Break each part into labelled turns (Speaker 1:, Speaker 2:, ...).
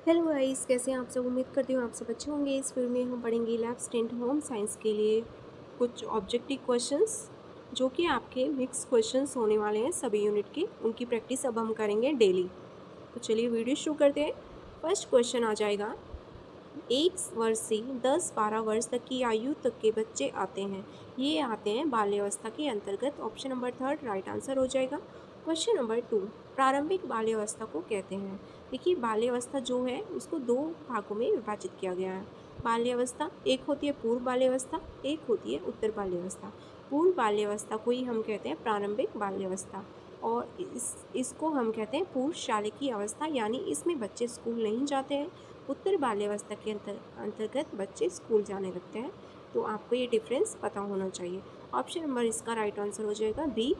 Speaker 1: Hello guys, कैसे हैं आप सब। उम्मीद करती हूँ आप सब अच्छे होंगे। इस वीडियो में हम पढ़ेंगे 11th स्टैंडर्ड होम साइंस के लिए कुछ ऑब्जेक्टिव क्वेश्चंस जो कि आपके मिक्स क्वेश्चंस होने वाले हैं सभी यूनिट के। उनकी प्रैक्टिस अब हम करेंगे डेली। तो चलिए वीडियो शुरू करते हैं। फर्स्ट क्वेश्चन आ जाएगा, 1 वर्ष से 10-12 वर्ष तक की आयु तक के बच्चे आते हैं। ये आते हैं बाल्यावस्था के अंतर्गत। Option number third right answer हो जाएगा। क्वेश्चन नंबर 2, प्रारंभिक बाल्यावस्था को कहते हैं। देखिए, बाल्यावस्था जो है उसको दो भागों में विभाजित किया गया है। बाल्यावस्था एक होती है पूर्व बाल्यावस्था, एक होती है उत्तर बाल्यावस्था। पूर्व बाल्यावस्था को ही हम कहते हैं प्रारंभिक बाल्यावस्था, और इसको हम कहते हैं पूर्व शालाकीय अवस्था, यानी इसमें बच्चे स्कूल नहीं जाते हैं। उत्तर बाल्यावस्था के अंतर्गत बच्चे स्कूल जाने लगते हैं। तो आपको ये डिफरेंस पता होना चाहिए। ऑप्शन नंबर इसका राइट आंसर हो जाएगा बी।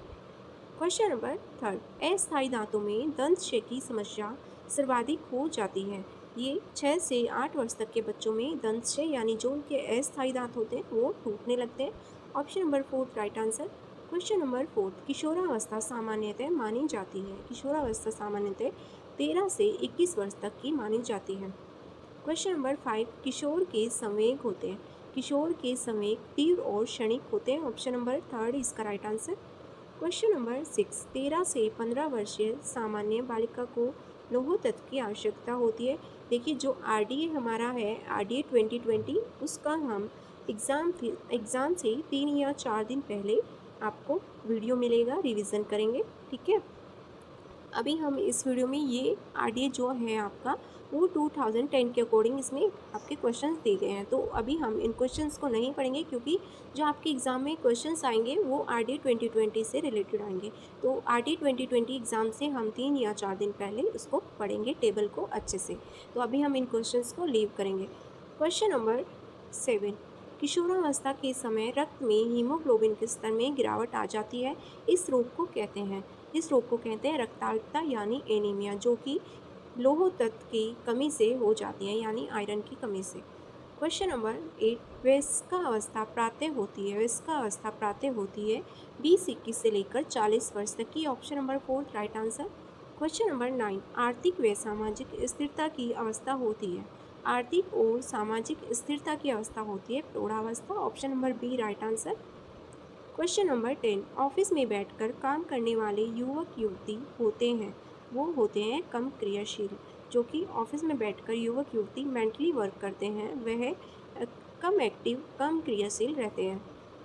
Speaker 1: क्वेश्चन नंबर थर्ड, अस्थायी दांतों में दंत क्षय की समस्या सर्वाधिक हो जाती है। ये 6 से 8 वर्ष तक के बच्चों में दंत क्षय यानी जो उनके अस्थायी दांत होते हैं वो टूटने लगते हैं। Option number fourth right answer. Question number fourth, किशोरावस्था सामान्यतः मानी जाती है। किशोरावस्था सामान्यतः 13 से 21 वर्ष तक की मानी जाती है। क्वेश्चन नंबर 5, किशोर के संवेग होते हैं। किशोर के संवेग तीव्र और क्षणिक होते हैं। ऑप्शन नंबर थर्ड इसका राइट आंसर। क्वेश्चन नंबर 6, 13 से 15 वर्षीय सामान्य बालिका को लौह तत्व की आवश्यकता होती है। देखिए, जो आरडीए हमारा है, आरडीए 2020, उसका हम एग्ज़ाम से 3 या 4 दिन पहले आपको वीडियो मिलेगा, रिवीजन करेंगे। ठीक है, अभी हम इस वीडियो में ये आरडीए जो है आपका वो 2010 के अकॉर्डिंग इसमें आपके क्वेश्चंस दिए गए हैं। तो अभी हम इन क्वेश्चंस को नहीं पढ़ेंगे, क्योंकि जो आपके एग्ज़ाम में क्वेश्चंस आएंगे वो आरडीए 2020 से रिलेटेड आएंगे। तो आरडीए 2020 एग्ज़ाम से हम 3 या 4 दिन पहले उसको पढ़ेंगे, टेबल को अच्छे से। तो अभी हम इन क्वेश्चंस को लीव करेंगे। क्वेश्चन नंबर 7, किशोरावस्था के समय रक्त में हीमोग्लोबिन के स्तर में गिरावट आ जाती है। इस रोग को कहते हैं इस रोग को कहते हैं रक्ताल्पता यानी एनीमिया, जो कि लौह तत्व की कमी से हो जाती है, यानी आयरन की कमी से। क्वेश्चन नंबर 8, वयस्कावस्था प्रातः होती है। वयस्कावस्था प्रातः होती है 20-21 से लेकर 40 वर्ष तक की। Option number fourth right answer. Question number 9, आर्थिक व सामाजिक स्थिरता की अवस्था होती है। आर्थिक और सामाजिक स्थिरता की अवस्था होती है प्रौढ़ावस्था। Option number B right answer. Question number 10, ऑफिस में बैठकर काम करने वाले युवक युवती होते हैं, वो होते हैं कम क्रियाशील। जो कि ऑफिस में बैठकर युवक युवती मेंटली वर्क करते हैं, वह कम एक्टिव, कम क्रियाशील रहते हैं।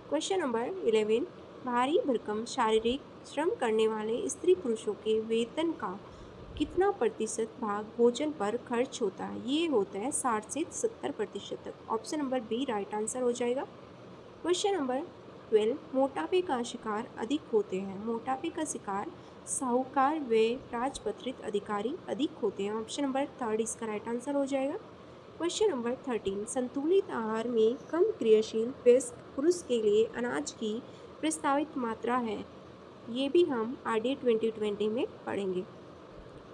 Speaker 1: क्वेश्चन नंबर 11, भारी भरकम शारीरिक श्रम करने वाले स्त्री पुरुषों के वेतन का कितना प्रतिशत भाग भोजन पर खर्च होता है। ये होता है 60 से 70% तक। Option number B right answer हो जाएगा। क्वेश्चन नंबर 12, मोटापे का शिकार अधिक होते हैं। मोटापे का शिकार साहूकार व राजपत्रित अधिकारी अधिक होते हैं। ऑप्शन नंबर थर्ड इसका राइट आंसर हो जाएगा। क्वेश्चन नंबर 13, संतुलित आहार में कम क्रियाशील वयस्क पुरुष के लिए अनाज की प्रस्तावित मात्रा है। ये भी हम आरडी 2020 में पढ़ेंगे।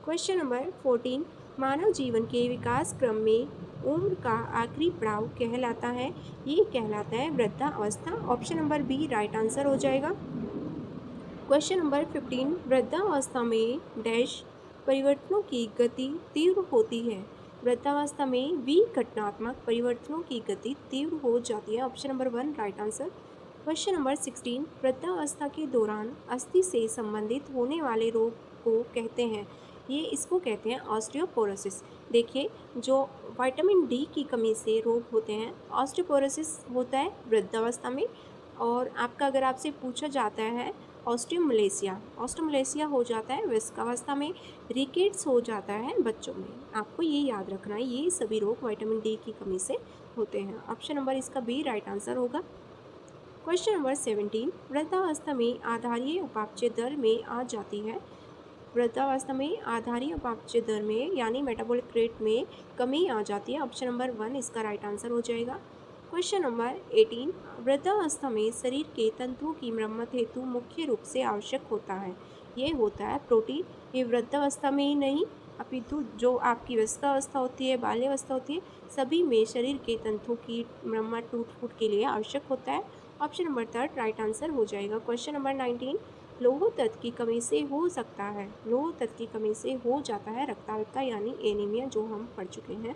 Speaker 1: क्वेश्चन नंबर 14, मानव जीवन के विकास क्रम में उम्र का आखिरी पड़ाव कहलाता है। ये कहलाता है वृद्धावस्था। Option number B right answer हो जाएगा। क्वेश्चन नंबर 15, वृद्धावस्था में डैश परिवर्तनों की गति तीव्र होती है। वृद्धावस्था में विघटनात्मक परिवर्तनों की गति तीव्र हो जाती है। Option number 1 right answer. Question number 16, वृद्धावस्था के दौरान अस्थि से संबंधित होने वाले रोग को कहते हैं। ये इसको कहते हैं ऑस्टियोपोरोसिस। देखिए, जो विटामिन डी की कमी से रोग होते हैं, ऑस्टियोपोरोसिस होता है वृद्धावस्था में। और आपका अगर आपसे पूछा जाता है ऑस्टियोमलेशिया, ऑस्टियोमलेशिया हो जाता है वयस्कावस्था में। रिकेट्स हो जाता है बच्चों में। आपको ये याद रखना है, ये सभी रोग विटामिन डी की कमी से होते हैं। ऑप्शन नंबर इसका बी राइट आंसर होगा। क्वेश्चन नंबर 17, वृद्धावस्था में आधारीय उपापचय दर में आ जाती है। वृद्धावस्था में आधारीय उपापचय दर में यानी मेटाबॉलिक रेट में कमी आ जाती है। ऑप्शन नंबर 1 इसका राइट आंसर हो जाएगा। क्वेश्चन नंबर 18, वृद्धावस्था में शरीर के तंतुओं की मरम्मत हेतु मुख्य रूप से आवश्यक होता है। ये होता है प्रोटीन। ये वृद्धावस्था में ही नहीं, अपितु जो आपकी व्यस्कावस्था होती है, बाल्यावस्था होती है, सभी में शरीर के तंतुओं की मरम्मत टूट फूट के लिए आवश्यक होता है। Option number third right answer हो जाएगा। क्वेश्चन नंबर 19, लौह तत्व की कमी से हो सकता है, लौह तत्व की कमी से हो जाता है रक्ताल्पता यानी एनीमिया, जो हम पढ़ चुके हैं।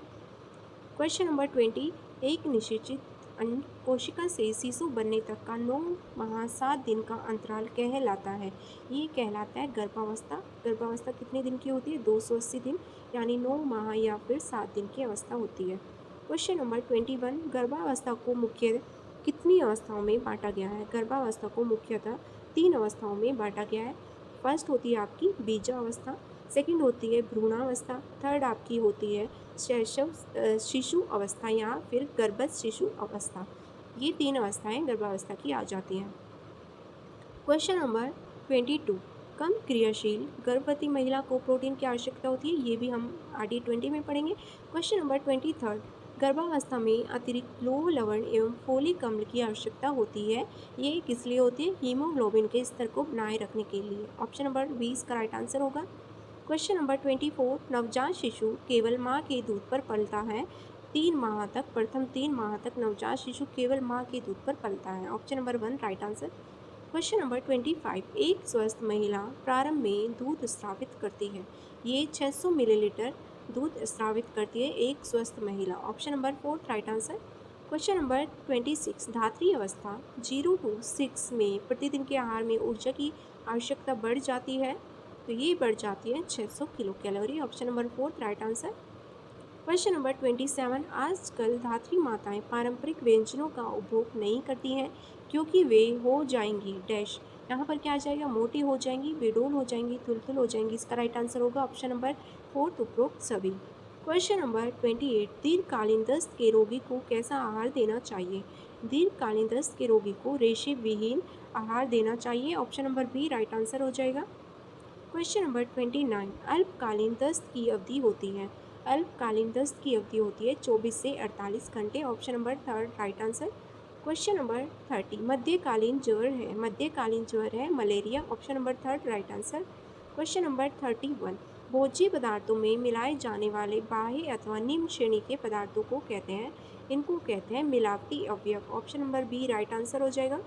Speaker 1: क्वेश्चन नंबर 20, एक निषेचित अंड कोशिका से शिशु बनने तक का 9 माह 7 दिन का अंतराल कहलाता है। ये कहलाता है गर्भावस्था। गर्भावस्था कितने दिन की होती है? 280 दिन, यानी 9 माह या फिर 7 दिन की अवस्था होती है। क्वेश्चन नंबर 21, गर्भावस्था को मुख्य कितनी अवस्थाओं में बांटा गया है? गर्भावस्था को मुख्यतः 3 अवस्थाओं में बांटा गया है। फर्स्ट होती है आपकी बीजावस्था, सेकंड होती है भ्रूणावस्था, थर्ड आपकी होती है शिशु अवस्था या फिर गर्भस्थ शिशु अवस्था। ये 3 अवस्थाएं गर्भावस्था की आ जाती हैं। क्वेश्चन नंबर 22, कम क्रियाशील गर्भवती महिला को प्रोटीन की आवश्यकता होती है। ये भी हम RD20 में पढ़ेंगे। क्वेश्चन नंबर 23, गर्भावस्था में अतिरिक्त लौह लवण एवं फोलिक अम्ल की आवश्यकता होती है। ये किस लिए होती है? हीमोग्लोबिन के स्तर को बनाए रखने के लिए। ऑप्शन नंबर 20 का राइट आंसर होगा। क्वेश्चन नंबर 24, नवजात शिशु केवल माँ के दूध पर पलता है। 3 माह तक, प्रथम 3 माह तक नवजात शिशु केवल माँ के दूध पर पलता है। Option number 1 right answer. Question number 25, एक स्वस्थ महिला प्रारंभ में दूध स्रावित करती है। ये 600 मिलीलीटर दूध स्रावित करती है एक स्वस्थ महिला। Option number 4 right answer. Question number 26, धात्री अवस्था 0 to 6 में प्रतिदिन के आहार में ऊर्जा की आवश्यकता बढ़ जाती है। तो ये बढ़ जाती है 600 kilo calorie. Option number 4 right answer. Question number 27, आजकल धात्री माताएं पारंपरिक व्यंजनों का उपभोग नहीं करती हैं क्योंकि वे हो जाएंगी डैश। यहाँ पर क्या आ जाएगा? मोटी हो जाएंगी, बेडोल हो जाएंगी, तुलतुल हो जाएंगी। इसका राइट आंसर होगा ऑप्शन नंबर 4 उपरोक्त सभी। क्वेश्चन नंबर 28, दीर्घकालीन दस्त के रोगी को कैसा आहार देना चाहिए? दीर्घकालीन दस्त के रोगी को रेशे विहीन आहार देना चाहिए। Option number B right answer हो जाएगा। क्वेश्चन नंबर 29, अल्पकालीन दस्त की अवधि होती है। अल्पकालीन दस्त की अवधि होती है 24 से 48 घंटे। Option number 3 right answer. Question number 30, मध्यकालीन ज्वर है, मध्यकालीन ज्वर है malaria. Option number 3 right answer. Question number 31, भोज्य पदार्थों में मिलाए जाने वाले बाह्य अथवा निम्न श्रेणी के पदार्थों को कहते हैं, इनको कहते हैं मिलावटी अवयव। Option number B right answer हो जाएगा।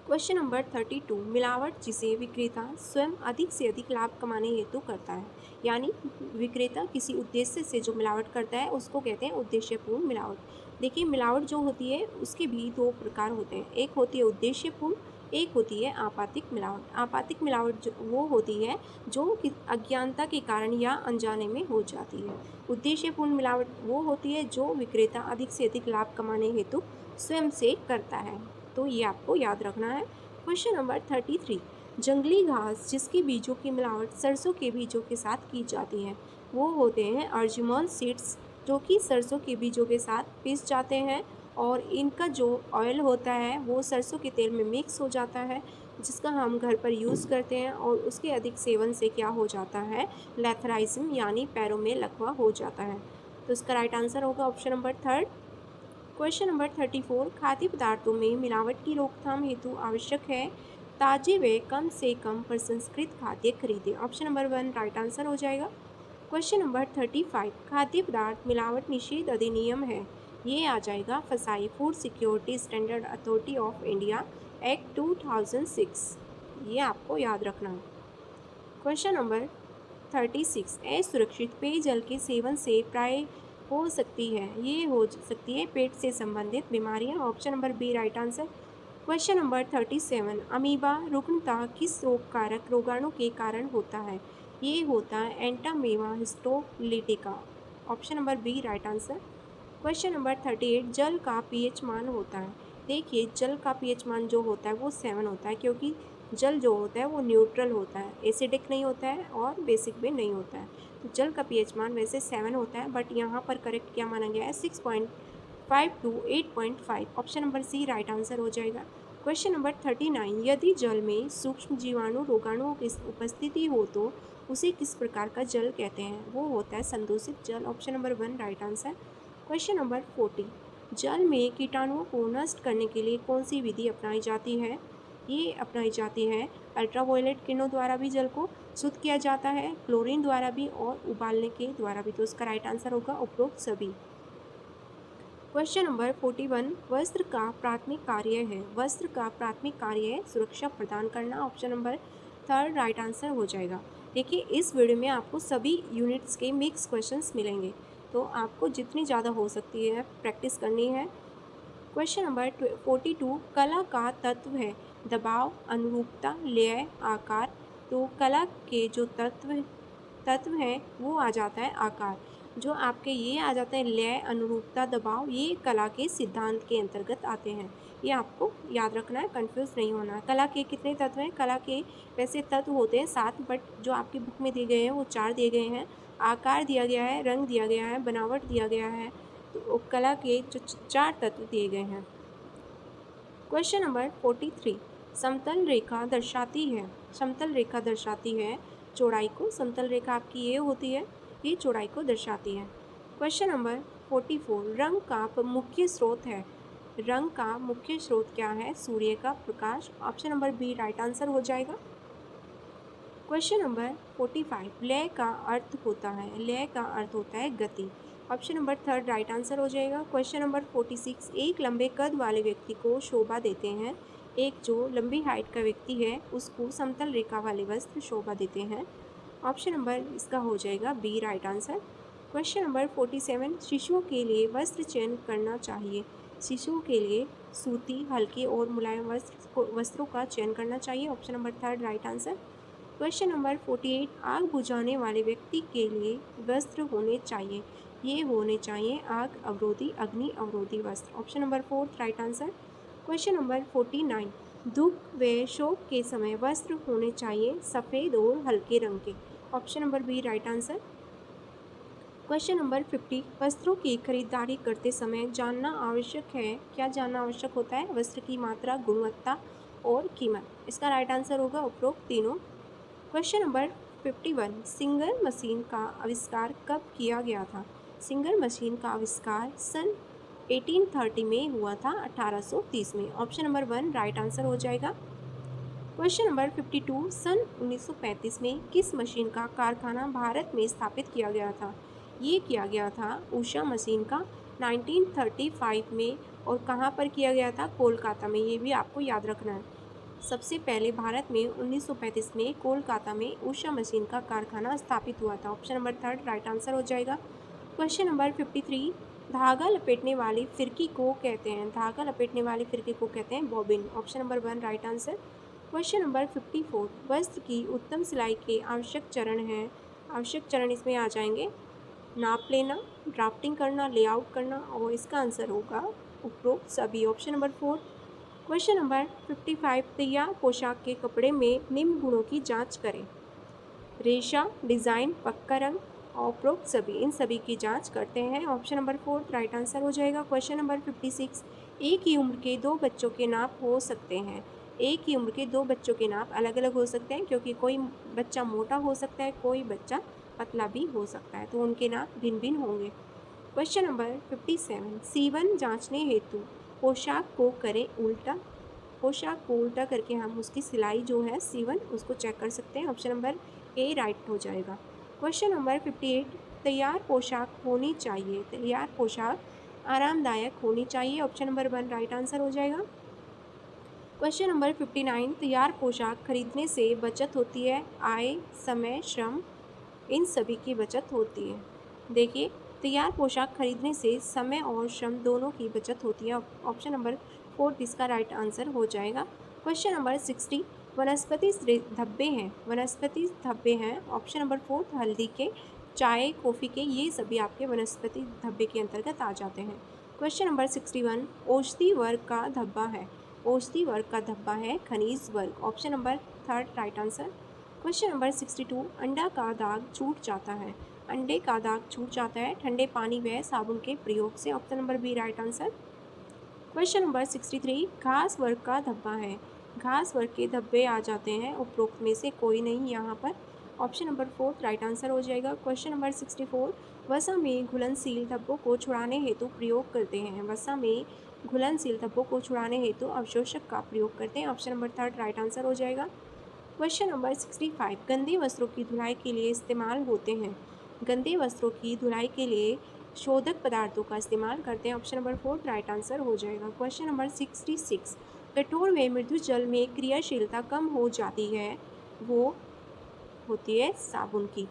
Speaker 1: क्वेश्चन नंबर 32, मिलावट जिसे विक्रेता स्वयं अधिक से अधिक लाभ कमाने हेतु करता है, यानी विक्रेता किसी उद्देश्य से जो मिलावट करता है उसको कहते हैं उद्देश्यपूर्ण मिलावट। देखिए, मिलावट जो होती है उसके भी 2 प्रकार होते हैं, एक होती है उद्देश्यपूर्ण, एक होती है आपातिक मिलावट। आपातिक मिलावट वो होती है जो कि अज्ञानता के कारण या अनजाने में हो जाती है। उद्देश्यपूर्ण मिलावट वो होती है जो विक्रेता अधिक से अधिक लाभ कमाने हेतु स्वयं से करता है। तो ये आपको याद रखना है। क्वेश्चन नंबर 33, जंगली घास जिसके बीजों की मिलावट सरसों के बीजों के साथ की जाती है वो होते हैं अर्जुमन सीड्स, जो कि सरसों के बीजों के साथ पिस जाते हैं और इनका जो ऑयल होता है वो सरसों के तेल में मिक्स हो जाता है, जिसका हम घर पर यूज़ करते हैं। और उसके अधिक सेवन से क्या हो जाता है? लेथराइज्म यानी पैरों में लकवा हो जाता है। तो इसका राइट आंसर होगा ऑप्शन नंबर 3। क्वेश्चन नंबर 34, खाद्य पदार्थों में मिलावट की रोकथाम हेतु आवश्यक है ताजे व कम से कम प्रसंस्कृत खाद्य खरीदें। ऑप्शन नंबर 1 राइट आंसर हो जाएगा। क्वेश्चन नंबर 35, खाद्य पदार्थ मिलावट निषेध अधिनियम है, ये आ जाएगा फसाई food security standard authority of India act 2006। ये आपको याद रखना है। क्वेश्चन नंबर 36, असुरक्षित पेयजल के सेवन से प्राय हो सकती है, ये हो सकती है पेट से संबंधित बीमारियां। Option number B right answer. Question number 37, अमीबा रुग्णता किस रोग कारक रोगाणु के कारण होता है? ये होता है entamoeba histolytica. Option number B right answer. Question number 38, जल का पीएच मान होता है। देखिए, जल का पीएच मान जो होता है वो 7 होता है, क्योंकि जल जो होता है वो न्यूट्रल होता है, एसिडिक नहीं होता है और बेसिक भी नहीं होता है। तो जल का पीएच मान वैसे 7 होता है, बट यहाँ पर करेक्ट क्या माना गया है? 6.5 to 8.5। Option number C right answer हो जाएगा। क्वेश्चन नंबर 39, यदि जल में सूक्ष्म जीवाणु रोगाणुओं की उपस्थिति हो तो उसे किस प्रकार का जल कहते हैं? वो होता है संदूषित जल। Option number 1 right answer. Question number 40, जल में कीटाणुओं को नष्ट करने के लिए कौन सी विधि अपनाई जाती है? ये अपनाई जाती है अल्ट्रावायलेट किरणों द्वारा भी जल को शुद्ध किया जाता है, क्लोरीन द्वारा भी और उबालने के द्वारा भी। तो इसका राइट आंसर होगा उपरोक्त सभी। क्वेश्चन नंबर 41, वस्त्र का प्राथमिक कार्य है। वस्त्र का प्राथमिक कार्य है सुरक्षा प्रदान करना। Option number third right answer हो जाएगा। देखिए, इस वीडियो में आपको सभी यूनिट्स के मिक्स क्वेश्चंस मिलेंगे, तो आपको जितनी ज़्यादा हो सकती है प्रैक्टिस करनी है। क्वेश्चन नंबर 42, कला का तत्व है दबाव, अनुरूपता, लय, आकार। तो कला के जो तत्व है वो आ जाता है आकार। जो आपके ये आ जाता है लय, अनुरूपता, दबाव, ये कला के सिद्धांत के अंतर्गत आते हैं। ये आपको याद रखना है, कंफ्यूज नहीं होना है। कला के कितने तत्व हैं? कला के वैसे तत्व होते हैं 7, बट जो आपकी बुक में दिए गए हैं वो 4 दिए गए हैं। आकार दिया गया है, रंग दिया गया है, बनावट दिया गया है। तो कला के जो 4 तत्व दिए गए हैं। क्वेश्चन नंबर 43, समतल रेखा दर्शाती है। समतल रेखा दर्शाती है चौड़ाई को। समतल रेखा आपकी ये होती है, ये चौड़ाई को दर्शाती है। क्वेश्चन नंबर 44, रंग का मुख्य स्रोत है। रंग का मुख्य स्रोत क्या है? सूर्य का प्रकाश। Option number B right answer हो जाएगा। क्वेश्चन नंबर 45, लय का अर्थ होता है। लय का अर्थ होता है गति। Option number third right answer हो जाएगा। क्वेश्चन नंबर 46, एक लंबे कद वाले व्यक्ति को शोभा देते हैं। एक जो लंबी हाइट का व्यक्ति है उसको समतल रेखा वाले वस्त्र शोभा देते हैं। ऑप्शन नंबर इसका हो जाएगा B right answer. Question number 47, शिशुओं के लिए वस्त्र चयन करना चाहिए। शिशुओं के लिए सूती, हल्के और मुलायम वस्त्रों का चयन करना चाहिए। Option number third right answer. Question number 48, आग बुझाने वाले व्यक्ति के लिए वस्त्र होने चाहिए। ये होने चाहिए आग अवरोधी, अग्नि अवरोधी वस्त्र। Option number fourth right answer. Question number 49, दुख व शोक के समय वस्त्र होने चाहिए सफ़ेद और हल्के रंग के। Option number B right answer. Question number 50, वस्त्रों की खरीदारी करते समय जानना आवश्यक है। क्या जानना आवश्यक होता है? वस्त्र की मात्रा, गुणवत्ता और कीमत। इसका राइट आंसर होगा उपरोक्त तीनों। क्वेश्चन नंबर 51, सिंगर मशीन का आविष्कार कब किया गया था? सिंगर मशीन का आविष्कार सन 1830 में हुआ था, 1830 में। ऑप्शन नंबर 1 राइट आंसर हो जाएगा। क्वेश्चन नंबर 52, सन 1935 में किस मशीन का कारखाना भारत में स्थापित किया गया था? ये किया गया था उषा मशीन का 1935 में। और कहाँ पर किया गया था? कोलकाता में। ये भी आपको याद रखना है। सबसे पहले भारत में 1935 में कोलकाता में उषा मशीन का कारखाना स्थापित हुआ था। Option number third right answer हो जाएगा। क्वेश्चन नंबर 53, धागा लपेटने वाली फिरकी को कहते हैं। धागा लपेटने वाली फिरकी को कहते हैं bobbin. Option number 1 right answer. Question number 54, वस्त्र की उत्तम सिलाई के आवश्यक चरण हैं। आवश्यक चरण इसमें आ जाएंगे नाप लेना, ड्राफ्टिंग करना, लेआउट करना, और इसका आंसर होगा उपरोक्त सभी। Option number 4। क्वेश्चन नंबर 55, तैयार पोशाक के कपड़े में निम्न गुणों की जांच करें। रेशा, डिज़ाइन, पक्का रंग, और उपरोक्त सभी, इन सभी की जांच करते हैं। ऑप्शन नंबर 4 राइट आंसर हो जाएगा। क्वेश्चन नंबर 56, एक ही उम्र के दो बच्चों के नाप हो सकते हैं। एक ही उम्र के दो बच्चों के नाप अलग अलग हो सकते हैं, क्योंकि कोई बच्चा मोटा हो सकता है, कोई बच्चा पतला भी हो सकता है, तो उनके नाप भिन्न भिन्न होंगे। क्वेश्चन नंबर 57, सीवन जांचने हेतु पोशाक को करें उल्टा। पोशाक को उल्टा करके हम उसकी सिलाई जो है सीवन उसको चेक कर सकते हैं। ऑप्शन नंबर ए राइट हो जाएगा। क्वेश्चन नंबर 58, तैयार पोशाक होनी चाहिए। तैयार पोशाक आरामदायक होनी चाहिए। ऑप्शन नंबर 1 राइट आंसर हो जाएगा। क्वेश्चन नंबर 59, तैयार पोशाक खरीदने से बचत होती है। आय, समय, श्रम, इन सभी की बचत होती है। देखिए, तैयार पोशाक खरीदने से समय और श्रम दोनों की बचत होती है। ऑप्शन नंबर 4 इसका राइट आंसर हो जाएगा। क्वेश्चन नंबर 60, वनस्पति धब्बे हैं। वनस्पति धब्बे हैं। ऑप्शन नंबर 4 हल्दी के, चाय, कॉफ़ी के, ये सभी आपके वनस्पति धब्बे के अंतर्गत आ जाते हैं। क्वेश्चन नंबर 61, औषधि वर्ग का धब्बा है। औषधि वर्ग का धब्बा है खनिज वर्ग। Option number 3 right answer. Question number 62, अंडा का दाग छूट जाता है। अंडे का दाग छूट जाता है ठंडे पानी व साबुन के प्रयोग से। Option number B right answer. Question number 63, घास वर्ग का धब्बा है। घास वर्ग के धब्बे आ जाते हैं, उपरोक्त में से कोई नहीं यहाँ पर। ऑप्शन नंबर 4 राइट आंसर हो जाएगा। क्वेश्चन नंबर 64, वसा में घुलनशील धब्बों को छुड़ाने हेतु प्रयोग करते हैं। वसा में घुलनशील धब्बों को छुड़ाने हेतु अवशोषक का प्रयोग करते हैं। ऑप्शन नंबर 3 राइट आंसर हो जाएगा। क्वेश्चन नंबर 65, गंदे वस्त्रों की धुलाई के लिए इस्तेमाल होते हैं। गंदे वस्त्रों की धुलाई के लिए शोधक पदार्थों का इस्तेमाल करते हैं। ऑप्शन नंबर 4 राइट आंसर हो जाएगा। क्वेश्चन नंबर 66, कठोर व मृदु जल में क्रियाशीलता कम हो जाती है, वो होती है साबुन की।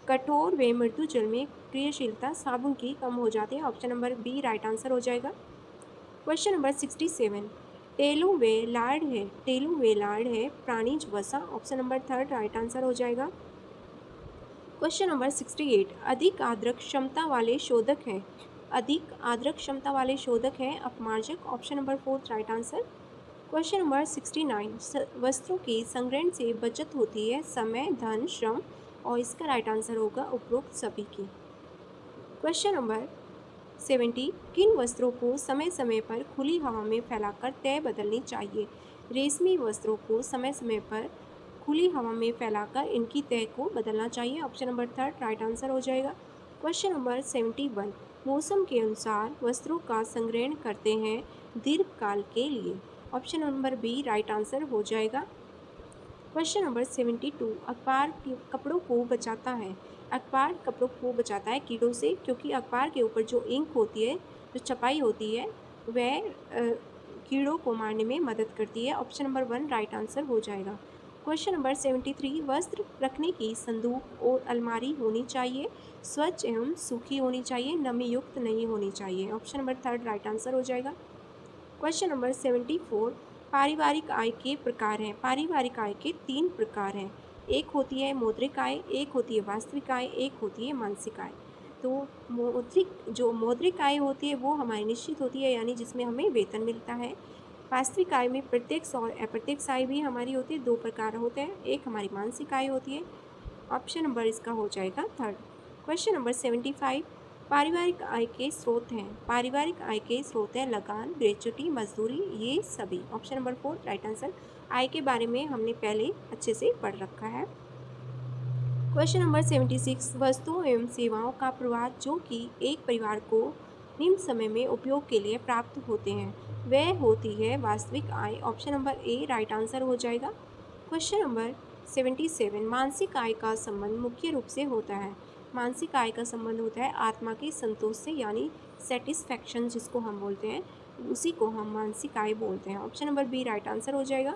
Speaker 1: कठोर व मृदु जल में क्रियाशीलता साबुन की कम हो जाती है। Option number B right answer हो जाएगा। क्वेश्चन नंबर 67, टेलू व लाड़ है प्राणीज वसा। ऑप्शन नंबर 3 राइट आंसर हो जाएगा। क्वेश्चन नंबर 68, अधिक आर्द्रक क्षमता वाले शोधक हैं। अधिक आर्द्रक क्षमता वाले शोधक हैं अपमार्जक। Option number 4 right answer. Question number 69, वस्त्रों के संग्रहण से बचत होती है समय, धन, श्रम, और इसका राइट आंसर होगा उपरोक्त सभी की। क्वेश्चन नंबर 70, किन वस्त्रों को समय समय पर खुली हवा में फैलाकर तह बदलनी चाहिए। रेशमी वस्त्रों को समय समय पर खुली हवा में फैलाकर इनकी तह को बदलना चाहिए। ऑप्शन नंबर 3 राइट आंसर हो जाएगा। क्वेश्चन नंबर 71, मौसम के अनुसार वस्त्रों का संग्रहण करते हैं दीर्घकाल के लिए। Option number B right answer हो जाएगा। क्वेश्चन नंबर 72, अखबार कपड़ों को बचाता है। अखबार कपड़ों को बचाता है कीड़ों से, क्योंकि अखबार के ऊपर जो इंक होती है, जो छपाई होती है, वह कीड़ों को मारने में मदद करती है। ऑप्शन नंबर 1 राइट आंसर हो जाएगा। क्वेश्चन नंबर 73, वस्त्र रखने की संदूक और अलमारी होनी चाहिए, स्वच्छ एवं सूखी होनी चाहिए, नमी युक्त नहीं होनी चाहिए। ऑप्शन नंबर 3 राइट आंसर हो जाएगा। क्वेश्चन नंबर 74, पारिवारिक आय के प्रकार हैं। पारिवारिक आय के 3 प्रकार हैं। एक होती है मौद्रिक आय, एक होती है वास्तविक आय, एक होती है मानसिक आय। तो मौद्रिक आय होती है वो हमारी निश्चित होती है, यानी जिसमें हमें वेतन मिलता है। वास्तविक आय में प्रत्यक्ष और अप्रत्यक्ष आय भी हमारी होती है। 2 प्रकार होते हैं। एक हमारी मानसिक आय होती है। ऑप्शन नंबर इसका हो जाएगा 3। क्वेश्चन नंबर 75, पारिवारिक आय के स्रोत हैं। पारिवारिक आय के स्रोत हैं लगान, ग्रेच्युटी, मजदूरी, ये सभी। Option number 4 right answer. आय के बारे में हमने पहले अच्छे से पढ़ रखा है। क्वेश्चन नंबर 76, वस्तुओं एवं सेवाओं का प्रवाह जो कि एक परिवार को निम्न समय में उपयोग के लिए प्राप्त होते हैं, वह होती है वास्तविक आय। Option number a right answer हो जाएगा। क्वेश्चन नंबर 77, मानसिक आय का संबंध मुख्य रूप से होता है। मानसिक आय का संबंध होता है आत्मा के संतोष से, यानी सेटिस्फैक्शन जिसको हम बोलते हैं, उसी को हम मानसिक आय बोलते हैं। Option number B right answer हो जाएगा।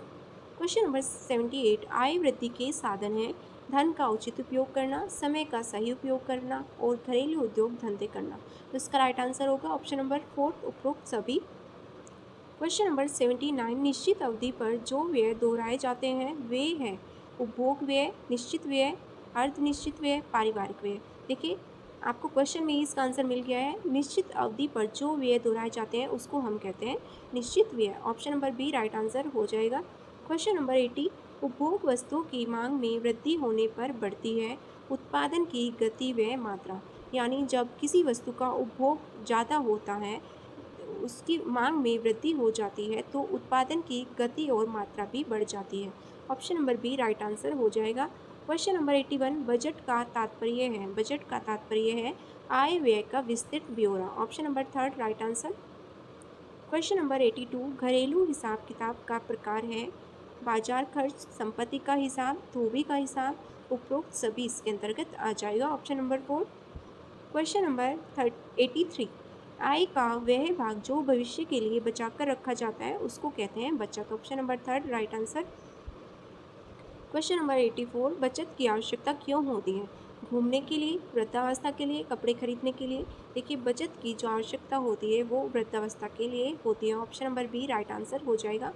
Speaker 1: क्वेश्चन नंबर 78, आय वृद्धि के साधन हैं धन का उचित उपयोग करना, समय का सही उपयोग करना, और घरेलू उद्योग धंधे करना। तो इसका राइट आंसर होगा ऑप्शन नंबर 4 उपरोक्त सभी। क्वेश्चन नंबर 79, निश्चित अवधि पर जो व्यय दोहराए जाते हैं वे हैं उपभोग व्यय, निश्चित व्यय, अर्ध निश्चित व्यय, पारिवारिक व्यय। देखिए आपको क्वेश्चन में इसका आंसर मिल गया है। निश्चित अवधि पर जो व्यय दोहराए जाते हैं उसको हम कहते हैं निश्चित व्यय। Option number B right answer हो जाएगा। क्वेश्चन नंबर 80, उपभोग वस्तुओं की मांग में वृद्धि होने पर बढ़ती है उत्पादन की गति व मात्रा। यानी जब किसी वस्तु का उपभोग ज़्यादा होता है, उसकी मांग में वृद्धि हो जाती है, तो उत्पादन की गति और मात्रा भी बढ़ जाती है। Option number B right answer हो जाएगा। क्वेश्चन नंबर 81, बजट का तात्पर्य है। बजट का तात्पर्य है आय व्यय का विस्तृत ब्यौरा। Option number 3 right answer. Question number 82, घरेलू हिसाब किताब का प्रकार है बाजार खर्च, संपत्ति का हिसाब, धोबी का हिसाब, उपरोक्त सभी इसके अंतर्गत आ जाएगा। Option number 4। क्वेश्चन नंबर 83, आय का वह भाग जो भविष्य के लिए बचाकर रखा जाता है उसको कहते हैं बचत। Option number 3 right answer. Question number 84, बचत की आवश्यकता क्यों होती है। घूमने के लिए, वृद्धावस्था के लिए, कपड़े खरीदने के लिए। देखिए बचत की जो आवश्यकता होती है वो वृद्धावस्था के लिए होती है। Option number B right answer हो जाएगा।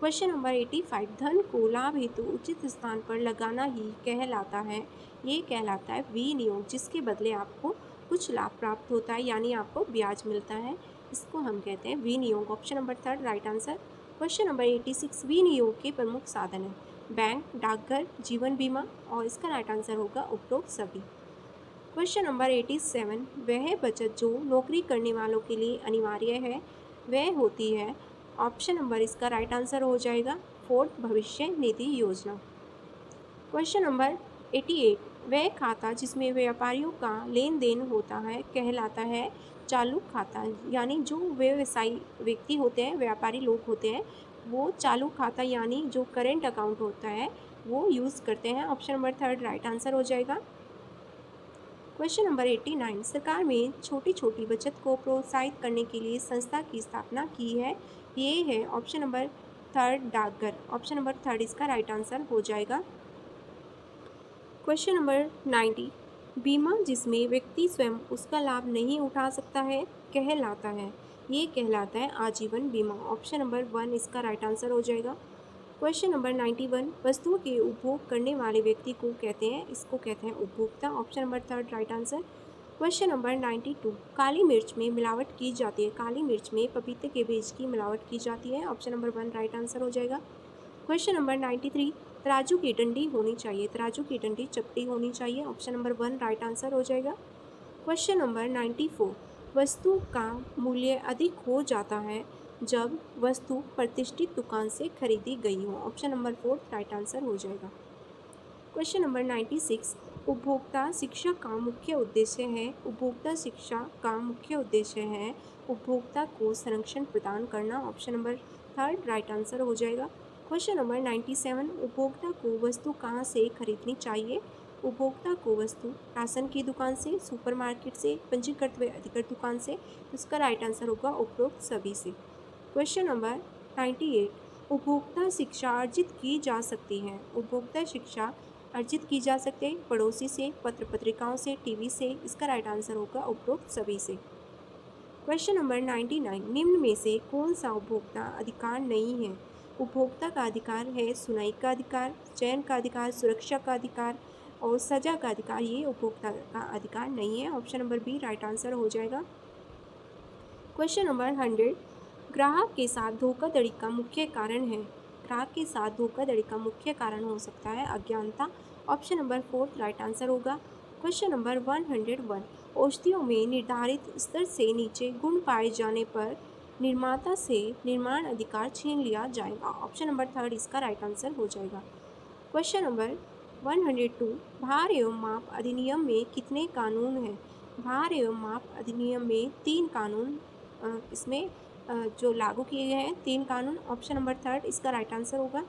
Speaker 1: क्वेश्चन नंबर 85, धन को लाभ हेतु उचित स्थान पर लगाना ही कहलाता है। ये कहलाता है विनियोग, जिसके बदले आपको कुछ लाभ प्राप्त होता है, यानी आपको ब्याज मिलता है, इसको हम कहते हैं विनियोग। Option number 3 right answer. Question number 86, विनियोग के प्रमुख साधन है बैंक, डाकघर, जीवन बीमा, और इसका राइट आंसर होगा उपरोक्त सभी। क्वेश्चन नंबर 87, वह बचत जो नौकरी करने वालों के लिए अनिवार्य है वह होती है। ऑप्शन नंबर इसका राइट आंसर हो जाएगा 4 भविष्य निधि योजना। क्वेश्चन नंबर 88, वह खाता जिसमें व्यापारियों का लेन देन होता है कहलाता है चालू खाता। यानी जो व्यवसायी व्यक्ति होते हैं, व्यापारी लोग होते हैं, वो चालू खाता यानी जो करेंट अकाउंट होता है वो यूज़ करते हैं। ऑप्शन नंबर 3 राइट आंसर हो जाएगा। क्वेश्चन नंबर 89, सरकार में छोटी छोटी बचत को प्रोत्साहित करने के लिए संस्था की स्थापना की है। ये है ऑप्शन नंबर थर्ड डाकघर। ऑप्शन नंबर थर्ड इसका राइट आंसर हो जाएगा। क्वेश्चन नंबर 90, बीमा जिसमें व्यक्ति स्वयं उसका लाभ नहीं उठा सकता है कहलाता है। ये कहलाता है आजीवन बीमा। ऑप्शन नंबर वन इसका राइट आंसर हो जाएगा। क्वेश्चन नंबर 91, वस्तुओं के उपभोग करने वाले व्यक्ति को कहते हैं, इसको कहते हैं उपभोक्ता। Option number third right answer. Question number 92, काली मिर्च में मिलावट की जाती है। काली मिर्च में पपीते के बीज की मिलावट की जाती है। Option number one right answer हो जाएगा। क्वेश्चन नंबर 93, तराजू की डंडी होनी चाहिए। तराजू की डंडी चपटी होनी चाहिए। Option number one right answer हो जाएगा। क्वेश्चन नंबर 94, वस्तु का मूल्य अधिक हो जाता है जब वस्तु प्रतिष्ठित दुकान से खरीदी गई हो। Option number fourth right answer हो जाएगा। क्वेश्चन नंबर 96, उपभोक्ता शिक्षा का मुख्य उद्देश्य है। उपभोक्ता शिक्षा का मुख्य उद्देश्य है उपभोक्ता को संरक्षण प्रदान करना। Option number third right answer हो जाएगा। क्वेश्चन नंबर 97, उपभोक्ता को वस्तु कहाँ से खरीदनी चाहिए। उपभोक्ता को वस्तु राशन की दुकान से, सुपरमार्केट से, पंजीकृत व अधिकृत दुकान से। इसका राइट आंसर होगा उपरोक्त सभी से। क्वेश्चन नंबर 98, उपभोक्ता शिक्षा अर्जित की जा सकती है। उपभोक्ता शिक्षा अर्जित की जा सकती है पड़ोसी से, पत्र पत्रिकाओं से, टीवी से। इसका राइट आंसर होगा उपरोक्त सभी से। क्वेश्चन नंबर 99, निम्न में से कौन सा उपभोक्ता अधिकार नहीं है। उपभोक्ता का अधिकार है सुनवाई का अधिकार, चयन का अधिकार, सुरक्षा का अधिकार और सजा का अधिकार। ये उपभोक्ता का अधिकार नहीं है। Option number B right answer हो जाएगा। क्वेश्चन नंबर 100, ग्राहक के साथ धोखाधड़ी का मुख्य कारण है। ग्राहक के साथ धोखाधड़ी का मुख्य कारण हो सकता है अज्ञानता। Option number fourth right answer होगा। क्वेश्चन नंबर 101, औषधियों में निर्धारित स्तर से नीचे गुण पाए जाने पर निर्माता से निर्माण अधिकार छीन लिया जाएगा। ऑप्शन नंबर थर्ड इसका राइट आंसर हो जाएगा। क्वेश्चन नंबर 102, भार एवं माप अधिनियम में कितने कानून हैं। भार एवं माप अधिनियम में 3 कानून इसमें जो लागू किए गए हैं 3 कानून। ऑप्शन नंबर थर्ड इसका राइट आंसर होगा।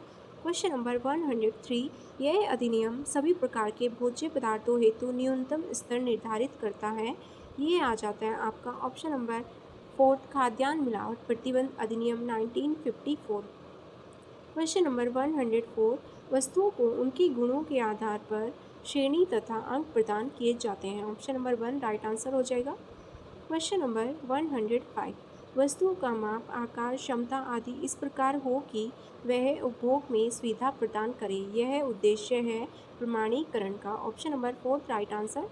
Speaker 1: क्वेश्चन नंबर 103, यह अधिनियम सभी प्रकार के भोज्य पदार्थों हेतु न्यूनतम स्तर निर्धारित करता है। ये आ जाता है आपका ऑप्शन नंबर फोर्थ, खाद्यान्न मिलावट प्रतिबंध अधिनियम 1954। क्वेश्चन नंबर 104, वस्तुओं को उनके गुणों के आधार पर श्रेणी तथा अंक प्रदान किए जाते हैं। Option number one right answer हो जाएगा। क्वेश्चन नंबर 105, वस्तुओं का माप, आकार, क्षमता आदि इस प्रकार हो कि वह उपभोग में सुविधा प्रदान करे। यह उद्देश्य है प्रमाणीकरण का। Option number fourth right answer.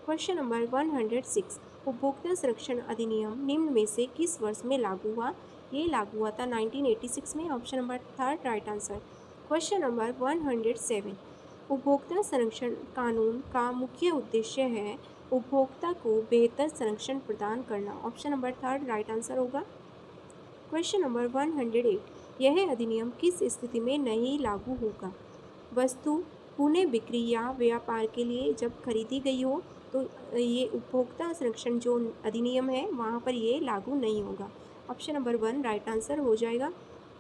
Speaker 1: Question number 106, उपभोक्ता संरक्षण अधिनियम निम्न में से किस वर्ष में लागू हुआ। ये लागू हुआ था 1986 में। Option number third right answer. Question number 107, उपभोक्ता संरक्षण कानून का मुख्य उद्देश्य है उपभोक्ता को बेहतर संरक्षण प्रदान करना। Option number third right answer होगा। क्वेश्चन नंबर 108, यह अधिनियम किस स्थिति में नहीं लागू होगा। वस्तु पुनः बिक्री या व्यापार के लिए जब खरीदी गई हो तो ये उपभोक्ता संरक्षण जो अधिनियम है वहाँ पर ये लागू नहीं होगा। Option number one right answer हो जाएगा।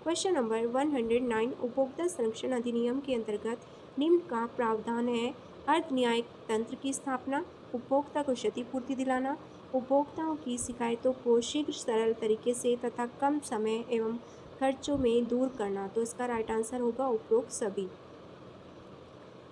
Speaker 1: क्वेश्चन नंबर 109, उपभोक्ता संरक्षण अधिनियम के अंतर्गत निम्न का प्रावधान है। अर्ध न्यायिक तंत्र की स्थापना, उपभोक्ता को क्षतिपूर्ति दिलाना, उपभोक्ताओं की शिकायतों को शीघ्र सरल तरीके से तथा कम समय एवं खर्चों में दूर करना। तो इसका राइट आंसर होगा उपरोक्त सभी।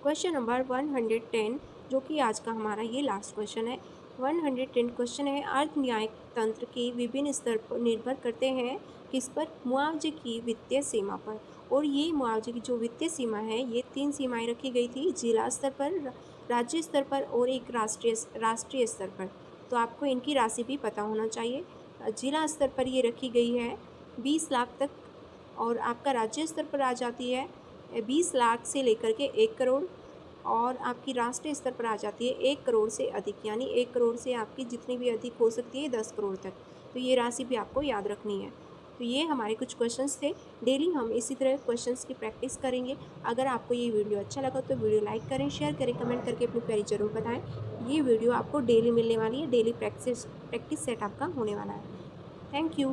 Speaker 1: क्वेश्चन नंबर 110, जो कि आज का हमारा ये लास्ट क्वेश्चन है। 110 क्वेश्चन है, अर्ध न्यायिक तंत्र के विभिन्न स्तर पर निर्भर करते हैं किस पर। मुआवजे की वित्तीय सीमा पर। और ये मुआवजे की जो वित्तीय सीमा है ये 3 सीमाएं रखी गई थी, जिला स्तर पर, राज्य स्तर पर और एक राष्ट्रीय स्तर पर। तो आपको इनकी राशि भी पता होना चाहिए। जिला स्तर पर ये रखी गई है 20 लाख तक और आपका राज्य स्तर पर आ जाती है 20 लाख से लेकर के 1 करोड़ और आपकी राष्ट्रीय स्तर पर आ जाती है 1 करोड़ से अधिक, यानी 1 करोड़ से आपकी जितनी भी अधिक हो सकती है 10 करोड़ तक। तो ये राशि भी आपको याद रखनी है। तो ये हमारे कुछ क्वेश्चंस थे। डेली हम इसी तरह क्वेश्चंस की प्रैक्टिस करेंगे। अगर आपको ये वीडियो अच्छा लगा तो वीडियो लाइक करें, शेयर करें, कमेंट करके अपनी क्वेरी जरूर बताएं। ये वीडियो आपको डेली मिलने वाली है, डेली प्रैक्टिस सेट आपका होने वाला है। Thank you.